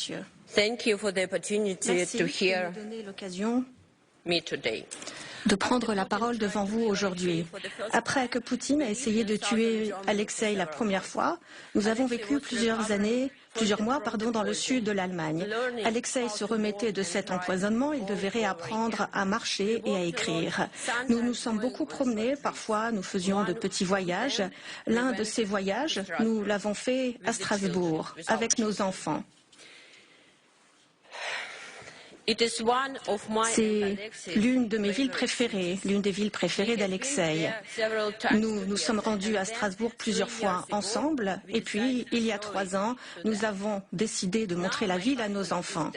messieurs. Thank you for the opportunity Merci to de hear me donner l'occasion me today. de prendre la parole devant vous aujourd'hui. Après que Poutine a essayé de tuer Alexei la première fois, nous avons vécu plusieurs mois, dans le sud de l'Allemagne. Alexei se remettait de cet empoisonnement, il devait réapprendre à marcher et à écrire. Nous nous sommes beaucoup promenés, parfois nous faisions de petits voyages. L'un de ces voyages, nous l'avons fait à Strasbourg, avec nos enfants. C'est l'une de mes villes préférées, l'une des villes préférées d'Alexei. Nous nous sommes rendus à Strasbourg plusieurs fois ensemble et puis, il y a 3 ans, nous avons décidé de montrer la ville à nos enfants.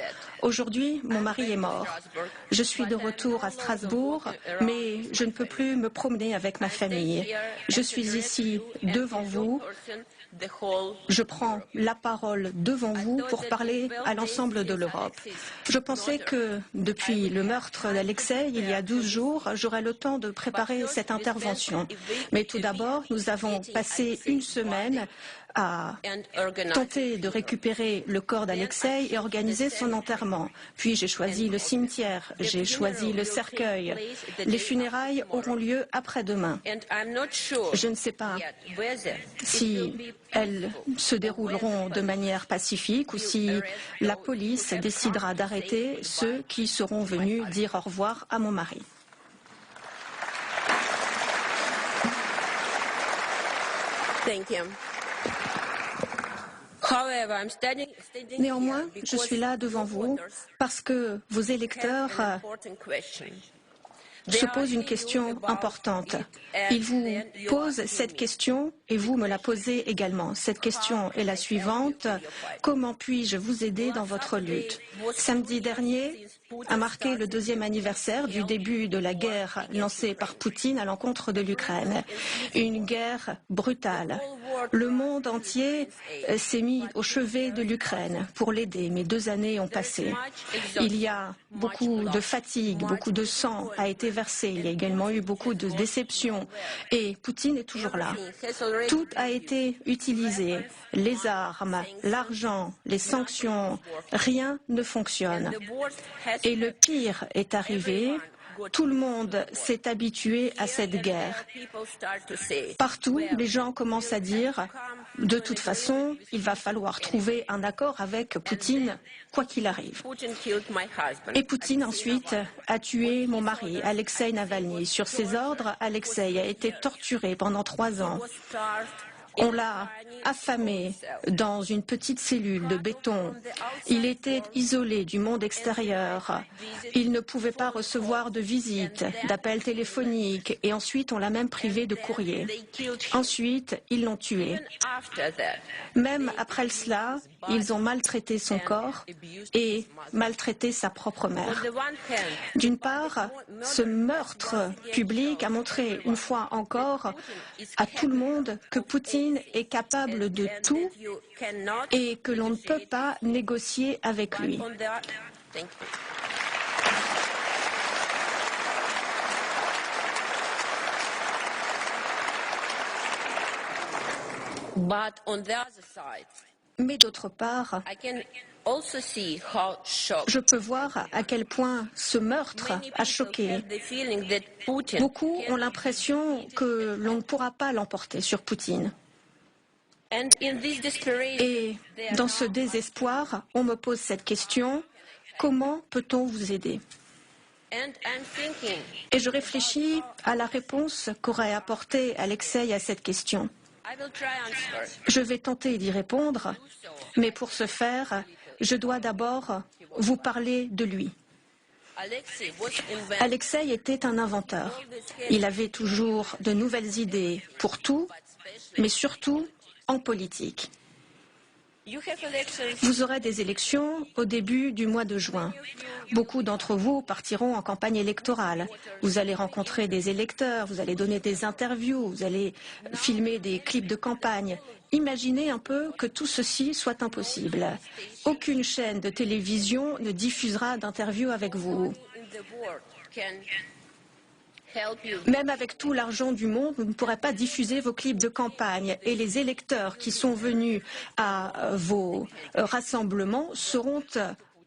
Aujourd'hui, mon mari est mort. Je suis de retour à Strasbourg, mais je ne peux plus me promener avec ma famille. Je suis ici devant vous. Je prends la parole devant vous pour parler à l'ensemble de l'Europe. Je pensais que depuis le meurtre d'Alexei, il y a 12 jours, j'aurais le temps de préparer cette intervention. Mais tout d'abord, nous avons passé une semaine à tenter de récupérer le corps d'Alexei et organiser son enterrement. Puis j'ai choisi le cimetière, j'ai choisi le cercueil. Les funérailles auront lieu après-demain. Je ne sais pas si elles se dérouleront de manière pacifique ou si la police décidera d'arrêter ceux qui seront venus dire au revoir à mon mari. Thank you. Néanmoins, je suis là devant vous parce que vos électeurs se posent une question importante. Ils vous posent cette question et vous me la posez également. Cette question est la suivante. Comment puis-je vous aider dans votre lutte? Samedi dernier a marqué le 2e anniversaire du début de la guerre lancée par Poutine à l'encontre de l'Ukraine. Une guerre brutale. Le monde entier s'est mis au chevet de l'Ukraine pour l'aider, mais 2 années ont passé. Il y a beaucoup de fatigue, beaucoup de sang a été versé, il y a également eu beaucoup de déceptions et Poutine est toujours là. Tout a été utilisé, les armes, l'argent, les sanctions, rien ne fonctionne. Et le pire est arrivé. Tout le monde s'est habitué à cette guerre. Partout, les gens commencent à dire « de toute façon, il va falloir trouver un accord avec Poutine, quoi qu'il arrive ». Et Poutine ensuite a tué mon mari, Alexei Navalny. Sur ses ordres, Alexei a été torturé pendant 3 ans. On l'a affamé dans une petite cellule de béton. Il était isolé du monde extérieur. Il ne pouvait pas recevoir de visites, d'appels téléphoniques et ensuite on l'a même privé de courrier. Ensuite, ils l'ont tué. Même après cela, ils ont maltraité son corps et maltraité sa propre mère. D'une part, ce meurtre public a montré une fois encore à tout le monde que Poutine est capable de tout et que l'on ne peut pas négocier avec lui. Mais d'autre part, je peux voir à quel point ce meurtre a choqué. Beaucoup ont l'impression que l'on ne pourra pas l'emporter sur Poutine. Et dans ce désespoir, on me pose cette question, comment peut-on vous aider? Et je réfléchis à la réponse qu'aurait apportée Alexei à cette question. Je vais tenter d'y répondre, mais pour ce faire, je dois d'abord vous parler de lui. Alexei était un inventeur. Il avait toujours de nouvelles idées pour tout, mais surtout en politique. Vous aurez des élections au début du mois de juin. Beaucoup d'entre vous partiront en campagne électorale. Vous allez rencontrer des électeurs, vous allez donner des interviews, vous allez filmer des clips de campagne. Imaginez un peu que tout ceci soit impossible. Aucune chaîne de télévision ne diffusera d'interviews avec vous. Même avec tout l'argent du monde, vous ne pourrez pas diffuser vos clips de campagne et les électeurs qui sont venus à vos rassemblements seront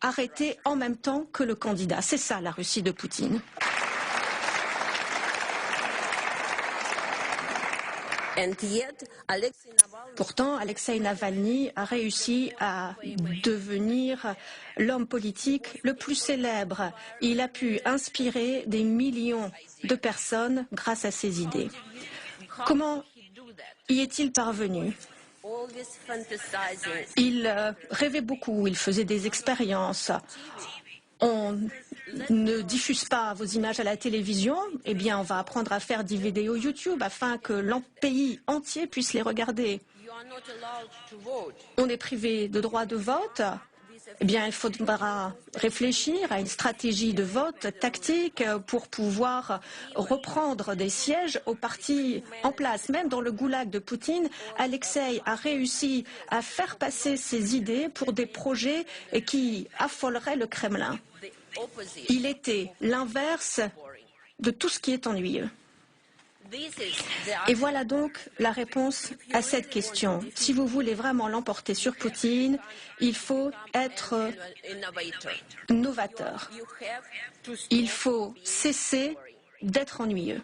arrêtés en même temps que le candidat. C'est ça la Russie de Poutine. Pourtant, Alexeï Navalny a réussi à devenir l'homme politique le plus célèbre. Il a pu inspirer des millions de personnes grâce à ses idées. Comment y est-il parvenu? Il rêvait beaucoup, il faisait des expériences. On ne diffuse pas vos images à la télévision, eh bien on va apprendre à faire des vidéos YouTube afin que le pays entier puisse les regarder. On est privé de droit de vote. Eh bien, il faudra réfléchir à une stratégie de vote tactique pour pouvoir reprendre des sièges aux partis en place. Même dans le goulag de Poutine, Alexeï a réussi à faire passer ses idées pour des projets qui affoleraient le Kremlin. Il était l'inverse de tout ce qui est ennuyeux. Et voilà donc la réponse à cette question. Si vous voulez vraiment l'emporter sur Poutine, il faut être novateur. Il faut cesser d'être ennuyeux.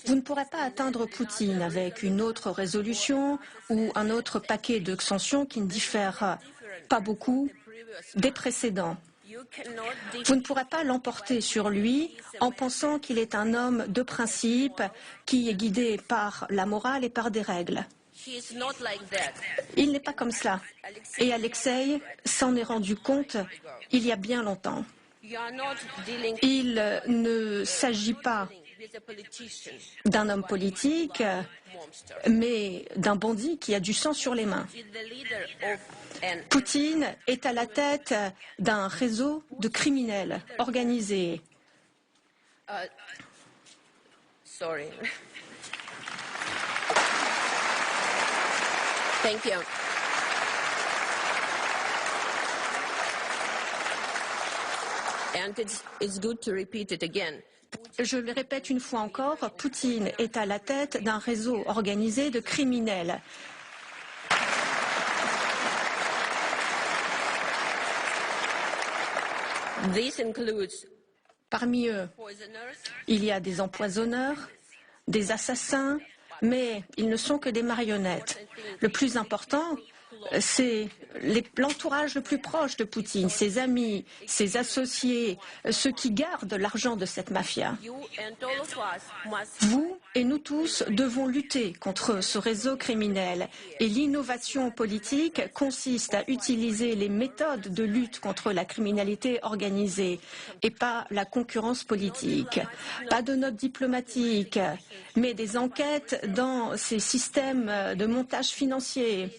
Vous ne pourrez pas atteindre Poutine avec une autre résolution ou un autre paquet de sanctions qui ne diffèrent pas beaucoup des précédents. Vous ne pourrez pas l'emporter sur lui en pensant qu'il est un homme de principe qui est guidé par la morale et par des règles. Il n'est pas comme cela. Et Alexeï s'en est rendu compte il y a bien longtemps. Il ne s'agit pas d'un homme politique, mais d'un bandit qui a du sang sur les mains. Poutine est à la tête d'un réseau de criminels organisés. Thank you. And it's good to repeat it again. Je le répète une fois encore, Poutine est à la tête d'un réseau organisé de criminels. This includes Parmi eux, il y a des empoisonneurs, des assassins, mais ils ne sont que des marionnettes. Le plus important, c'est l'entourage le plus proche de Poutine, ses amis, ses associés, ceux qui gardent l'argent de cette mafia. Vous et nous tous devons lutter contre ce réseau criminel. Et l'innovation politique consiste à utiliser les méthodes de lutte contre la criminalité organisée et pas la concurrence politique. Pas de notes diplomatiques, mais des enquêtes dans ces systèmes de montage financier.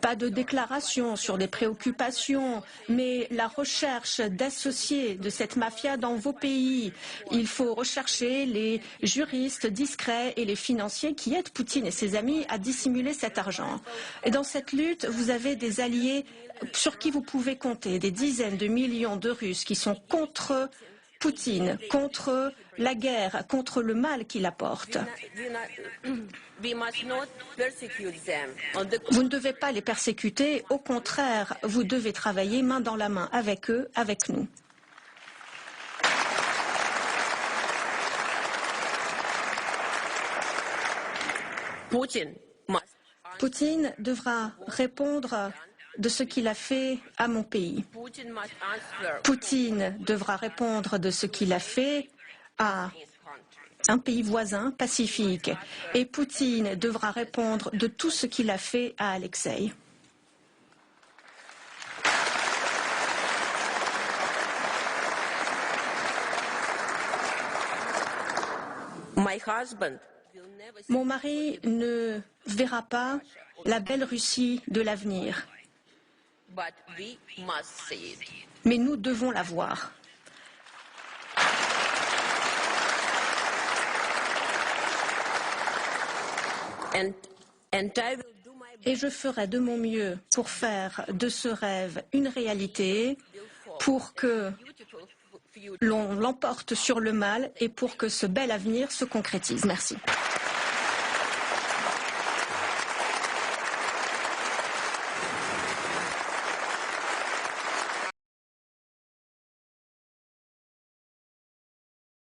Pas de déclaration sur des préoccupations, mais la recherche d'associés de cette mafia dans vos pays. Il faut rechercher les juristes discrets et les financiers qui aident Poutine et ses amis à dissimuler cet argent. Et dans cette lutte, vous avez des alliés sur qui vous pouvez compter, des dizaines de millions de Russes qui sont contre Poutine, contre la guerre, contre le mal qu'il apporte. Vous ne devez pas les persécuter, au contraire, vous devez travailler main dans la main avec eux, avec nous. Poutine devra répondre de ce qu'il a fait à mon pays. Poutine devra répondre de ce qu'il a fait à un pays voisin, pacifique. Et Poutine devra répondre de tout ce qu'il a fait à Alexeï. Mon mari ne verra pas la belle Russie de l'avenir. Mais nous devons la voir. Et je ferai de mon mieux pour faire de ce rêve une réalité, pour que l'on l'emporte sur le mal et pour que ce bel avenir se concrétise. Merci.